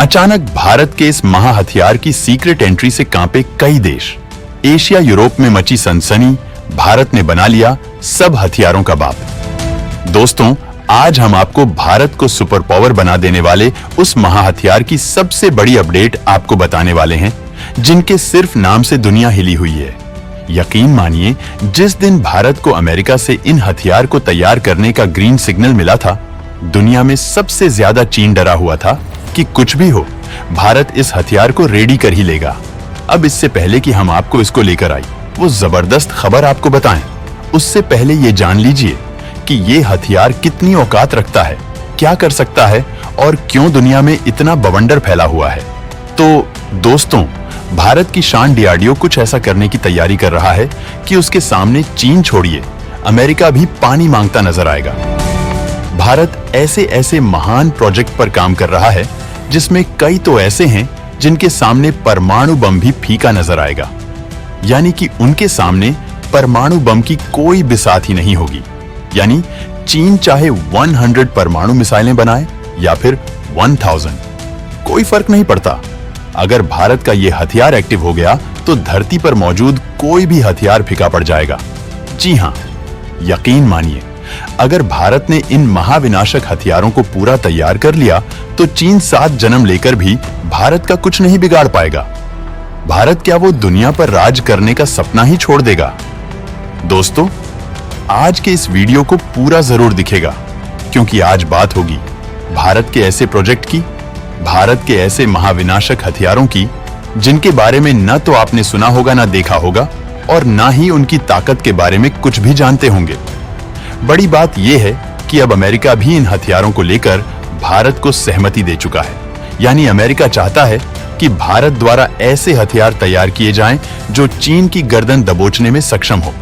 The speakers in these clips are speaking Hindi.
अचानक भारत के इस महा हथियार की सीक्रेट एंट्री से कांपे कई देश। एशिया यूरोप में मची सनसनी, भारत ने बना लिया सब हथियारों का बाप। दोस्तों, आज हम आपको भारत को सुपर पावर बना देने वाले उस महा हथियार की सबसे बड़ी अपडेट आपको बताने वाले हैं, जिनके सिर्फ नाम से दुनिया हिली हुई है। यकीन मानिए, जिस दिन भारत को अमेरिका से इन हथियार को तैयार करने का ग्रीन सिग्नल मिला था, दुनिया में सबसे ज्यादा चीन डरा हुआ था कि कुछ भी हो, भारत इस हथियार को रेडी कर ही लेगा। अब इससे पहले कि हम आपको इसको लेकर आई वो जबरदस्त खबर आपको बताएं, उससे पहले ये जान लीजिए कि ये हथियार कितनी औकात रखता है, क्या कर सकता है और क्यों दुनिया में इतना बवंडर फैला हुआ है। तो दोस्तों, भारत की शान डीआरडीओ कुछ ऐसा करने की तैयारी कर रहा है कि उसके सामने चीन छोड़िए, अमेरिका भी पानी मांगता नजर आएगा। भारत ऐसे ऐसे महान प्रोजेक्ट पर काम कर रहा है जिसमें कई तो ऐसे हैं जिनके सामने परमाणु बम भी फीका नजर आएगा, यानी कि उनके सामने परमाणु बम की कोई बिसात ही नहीं होगी। यानी चीन चाहे 100 परमाणु मिसाइलें बनाए या फिर 1000, कोई फर्क नहीं पड़ता। अगर भारत का यह हथियार एक्टिव हो गया तो धरती पर मौजूद कोई भी हथियार फीका पड़ जाएगा। जी हां, यकीन मानिए, अगर भारत ने इन महाविनाशक हथियारों को पूरा तैयार कर लिया तो चीन 7 जन्म लेकर भी भारत का कुछ नहीं बिगाड़ पाएगा। भारत क्या वो दुनिया पर राज करने का सपना ही छोड़ देगा? दोस्तों, आज के इस वीडियो को पूरा जरूर दिखेगा, क्योंकि आज बात होगी भारत के ऐसे प्रोजेक्ट की, भारत के ऐसे महाविनाशक हथियारों की जिनके बारे में न तो आपने सुना होगा, ना देखा होगा, और ना ही उनकी ताकत के बारे में कुछ भी जानते होंगे। बड़ी बात यह है कि अब अमेरिका भी इन हथियारों को लेकर भारत को सहमति दे चुका है। यानी अमेरिका चाहता है कि भारत द्वारा ऐसे हथियार तैयार किए जाएं जो चीन की गर्दन दबोचने में सक्षम हो।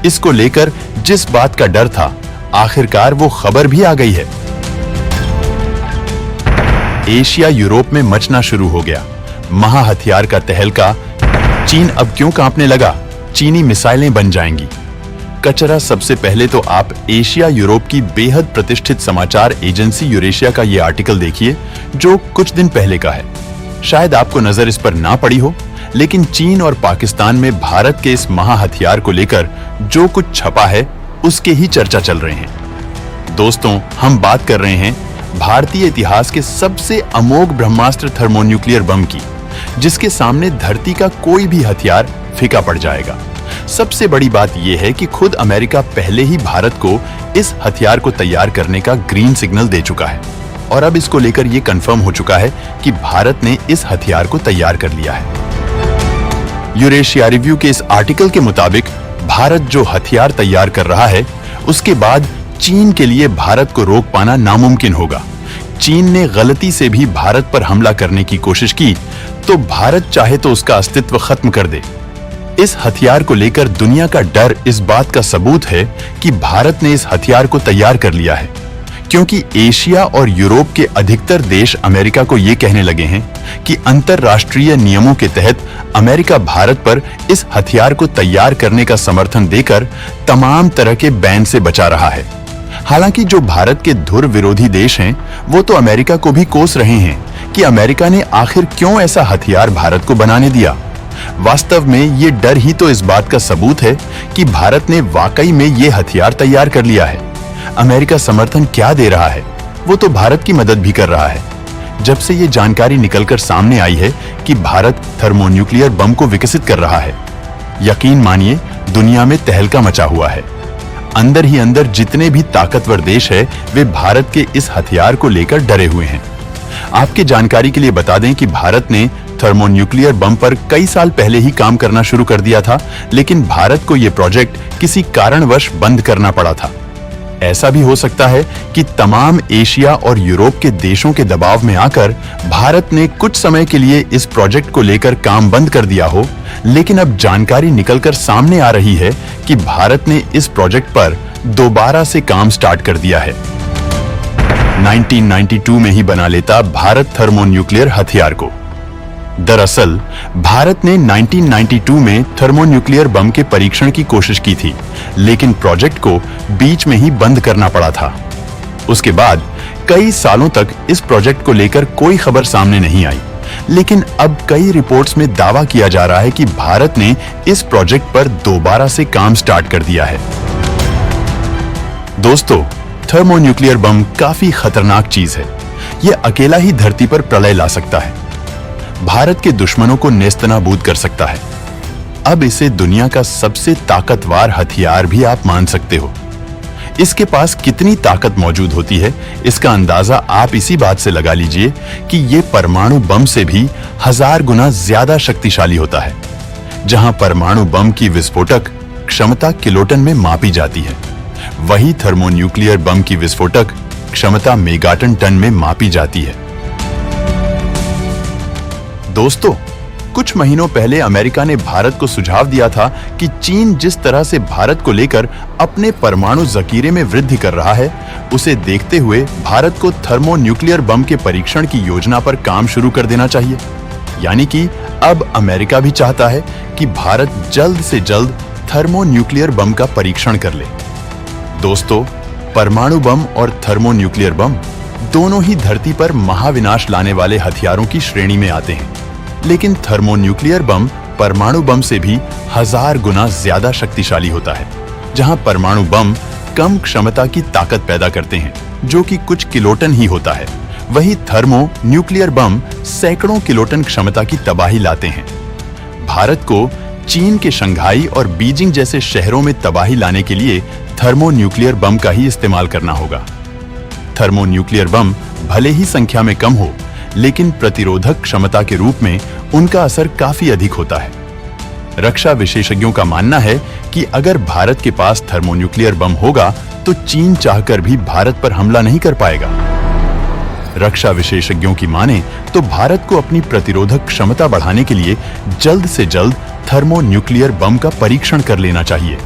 इसको लेकर जिस बात का डर था, आखिरकार वो खबर भी आ गई है। एशिया यूरोप में मचना शुरू हो गया महा हथियार का तहलका। चीन अब क्यों कांपने लगा? चीनी मिसाइलें बन जाएंगी। कचरा, सबसे पहले तो आप एशिया यूरोप की बेहद प्रतिष्ठित समाचार एजेंसी यूरेशिया का ये आर्टिकल देखिए, जो कुछ दिन पहले का है। शायद आपको नजर इस पर ना पड़ी हो, लेकिन चीन और पाकिस्तान में भारत के इस महा हथियार को लेकर जो कुछ छपा है उसके ही चर्चा चल रहे हैं। दोस्तों, हम बात कर रहे हैं भारतीय इतिहास के सबसे अमोघ ब्रह्मास्त्र थर्मोन्यूक्लियर बम की, जिसके सामने धरती का कोई भी हथियार फीका पड़ जाएगा। सबसे बड़ी बात यह है कि खुद अमेरिका पहले ही भारत को इस हथियार को तैयार करने का ग्रीन सिग्नल दे चुका है, और अब इसको लेकर यह कंफर्म हो चुका है कि भारत ने इस हथियार को तैयार कर लिया है। यूरेशिया रिव्यू के इस आर्टिकल के मुताबिक भारत जो हथियार तैयार कर रहा है, उसके बाद चीन के लिए भारत को रोक पाना नामुमकिन होगा। चीन ने गलती से भी भारत पर हमला करने की कोशिश की तो भारत चाहे तो उसका अस्तित्व खत्म कर दे। इस हथियार को लेकर दुनिया का डर इस बात का सबूत है कि भारत ने इस हथियार को तैयार कर लिया है, क्योंकि एशिया और यूरोप के अधिकतर देश अमेरिका को ये कहने लगे हैं कि अंतरराष्ट्रीय नियमों के तहत अमेरिका भारत पर इस हथियार को तैयार करने का समर्थन देकर तमाम तरह के बैन से बचा रहा है। हालांकि जो भारत के धुर विरोधी देश हैं, वो तो अमेरिका को भी कोस रहे हैं कि अमेरिका ने आखिर क्यों ऐसा हथियार भारत को बनाने दिया। वास्तव में ये डर ही तो इस बात का सबूत है कि भारत ने वाकई में ये हथियार तैयार कर लिया है। अमेरिका समर्थन क्या दे रहा है? वो तो भारत की मदद भी कर रहा है। जब से ये जानकारी निकलकर सामने आई है कि भारत थर्मोन्यूक्लियर बम को विकसित कर रहा है, यकीन मानिए दुनिया में तहलका मचा हुआ है। अंदर ही अंदर जितने भी ताकतवर देश है, वे भारत के इस हथियार को लेकर डरे हुए हैं। आपके जानकारी के लिए बता दें कि भारत ने थर्मोन्यूक्लियर बम पर कई साल पहले ही काम करना शुरू कर दिया था, लेकिन भारत को यह प्रोजेक्ट किसी कारणवश बंद करना पड़ा था। ऐसा भी हो सकता है कि तमाम एशिया और यूरोप के देशों के दबाव में आकर भारत ने कुछ समय के लिए इस प्रोजेक्ट को लेकर काम बंद कर दिया हो, लेकिन अब जानकारी निकलकर सामने आ रही है कि भारत ने इस प्रोजेक्ट पर दोबारा से काम स्टार्ट कर दिया है। 1992 में ही बना लेता भारत थर्मोन्यूक्लियर हथियार को। दरअसल भारत ने 1992 में थर्मोन्यूक्लियर बम के परीक्षण की कोशिश की थी, लेकिन प्रोजेक्ट को बीच में ही बंद करना पड़ा था। उसके बाद कई सालों तक इस प्रोजेक्ट को लेकर कोई खबर सामने नहीं आई, लेकिन अब कई रिपोर्ट्स में दावा किया जा रहा है कि भारत ने इस प्रोजेक्ट पर दोबारा से काम स्टार्ट कर दिया है। दोस्तों, थर्मोन्यूक्लियर बम काफी खतरनाक चीज है। यह अकेला ही धरती पर प्रलय ला सकता है, भारत के दुश्मनों को नेस्तनाबूद कर सकता है। अब इसे दुनिया का सबसे ताकतवर हथियार भी आप मान सकते हो। इसके पास कितनी ताकत मौजूद होती है, इसका अंदाजा आप इसी बात से लगा लीजिए कि यह परमाणु बम से भी 1000 गुना ज्यादा शक्तिशाली होता है। जहां परमाणु बम की विस्फोटक क्षमता किलोटन में मापी जाती है, वही थर्मोन्यूक्लियर बम की विस्फोटक क्षमता मेगाटन टन में मापी जाती है। दोस्तों, कुछ महीनों पहले अमेरिका ने भारत को सुझाव दिया था कि चीन जिस तरह से भारत को लेकर अपने परमाणु जखीरे में वृद्धि कर रहा है, उसे देखते हुए भारत को थर्मोन्यूक्लियर बम के परीक्षण की योजना पर काम शुरू कर देना चाहिए। यानी कि अब अमेरिका भी चाहता है कि भारत जल्द से जल्द थर्मोन्यूक्लियर बम का परीक्षण कर ले। दोस्तों, परमाणु बम और थर्मोन्यूक्लियर बम दोनों ही धरती पर महाविनाश लाने वाले हथियारों की श्रेणी में आते हैं, लेकिन थर्मोन्यूक्लियर बम परमाणु बम से भी 1000 गुना ज्यादा शक्तिशाली होता है। जहां परमाणु बम कम क्षमता की ताकत पैदा करते हैं, जो कि कुछ किलोटन ही होता है, वही थर्मोन्यूक्लियर बम सैकड़ों किलोटन क्षमता की तबाही लाते हैं। भारत को चीन के शंघाई और बीजिंग जैसे शहरों में तबाही लाने के लिए थर्मोन्यूक्लियर बम का ही इस्तेमाल करना होगा। थर्मोन्यूक्लियर बम भले ही संख्या में कम हो, लेकिन प्रतिरोधक क्षमता के रूप में उनका असर काफी अधिक होता है। रक्षा विशेषज्ञों का मानना है कि अगर भारत के पास थर्मोन्यूक्लियर बम होगा तो चीन चाहकर भी भारत पर हमला नहीं कर पाएगा। रक्षा विशेषज्ञों की माने तो भारत को अपनी प्रतिरोधक क्षमता बढ़ाने के लिए जल्द से जल्द थर्मोन्यूक्लियर बम का परीक्षण कर लेना चाहिए।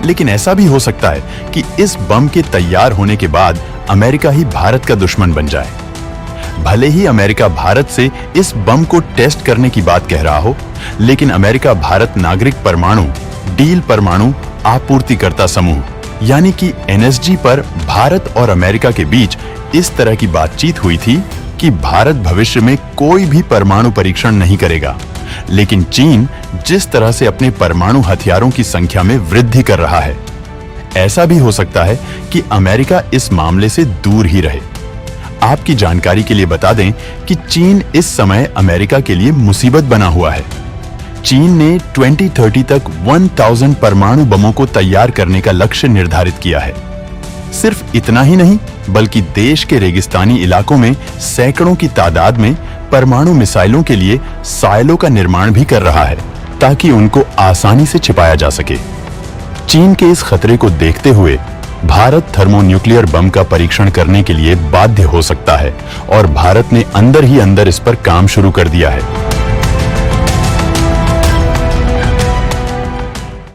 लेकिन ऐसा भी हो सकता है कि इस बम के तैयार होने के बाद अमेरिका ही भारत का दुश्मन बन जाए। भले ही अमेरिका भारत से इस बम को टेस्ट करने की बात कह रहा हो, लेकिन अमेरिका भारत नागरिक परमाणु डील परमाणु आपूर्तिकर्ता समूह यानी कि NSG पर भारत और अमेरिका के बीच इस तरह की बातचीत हुई थी कि भारत भविष्य में कोई भी परमाणु परीक्षण नहीं करेगा, लेकिन चीन जिस तरह से अपने परमाणु हथियारों की संख्या में वृद्धि कर रहा है, ऐसा भी हो सकता है कि अमेरिका इस मामले से दूर ही रहे। आपकी जानकारी के लिए बता दें कि चीन इस समय अमेरिका के लिए मुसीबत बना हुआ है। चीन ने 2030 तक 1000 परमाणु बमों को तैयार करने का लक्ष्य निर्धारित किया है। सिर्फ इतना ही नहीं, बल्कि देश के रेगिस्तानी इलाकों में सैकड़ों की तादाद में परमाणु मिसाइलों के लिए साइलो का निर्माण भी कर रहा है, ताकि उनको आसानी से छिपाया जा सके। चीन के इस खतरे को देखते हुए भारत थर्मोन्यूक्लियर बम का परीक्षण करने के लिए बाध्य हो सकता है और भारत ने अंदर ही अंदर इस पर काम शुरू कर दिया है।